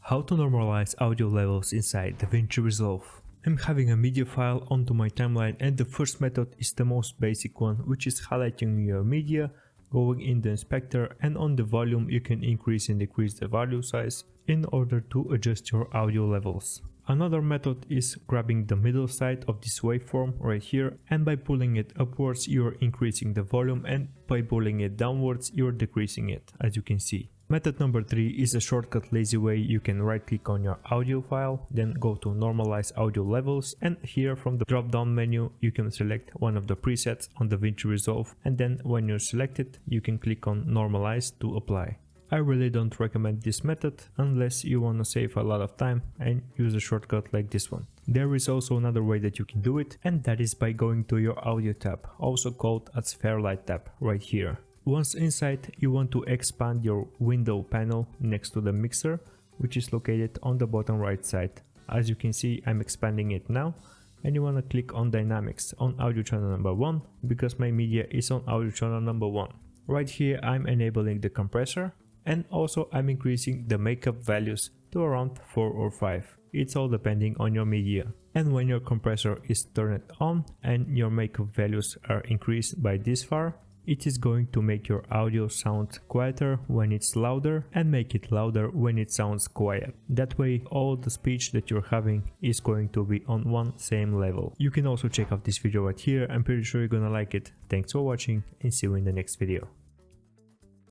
How to normalize audio levels inside Davinci Resolve. I'm having a media file onto my timeline, and the first method is the most basic one, which is highlighting your media, going in the inspector, and on the volume you can increase and decrease the value size in order to adjust your audio levels. Another method is grabbing the middle side of this waveform right here, and by pulling it upwards you're increasing the volume, and by pulling it downwards you're decreasing it, as you can see. Method number 3 is a shortcut lazy way. You can right click on your audio file, then go to Normalize Audio Levels, and here from the drop down menu you can select one of the presets on Davinci Resolve, and then when you're selected you can click on Normalize to apply. I really don't recommend this method unless you want to save a lot of time and use a shortcut like this one. There is also another way that you can do it, and that is by going to your audio tab, also called as Fairlight tab, right here. Once inside, you want to expand your window panel next to the mixer, which is located on the bottom right side. As you can see, I'm expanding it now, and you want to click on Dynamics on audio channel number 1 because my media is on audio channel number 1. Right here I'm enabling the compressor, and also I'm increasing the makeup values to around 4 or 5. It's all depending on your media. And when your compressor is turned on and your makeup values are increased by this far, it is going to make your audio sound quieter when it's louder and make it louder when it sounds quiet. That way all the speech that you're having is going to be on one same level. You can also check out this video right here. I'm pretty sure you're gonna like it. Thanks for watching and see you in the next video.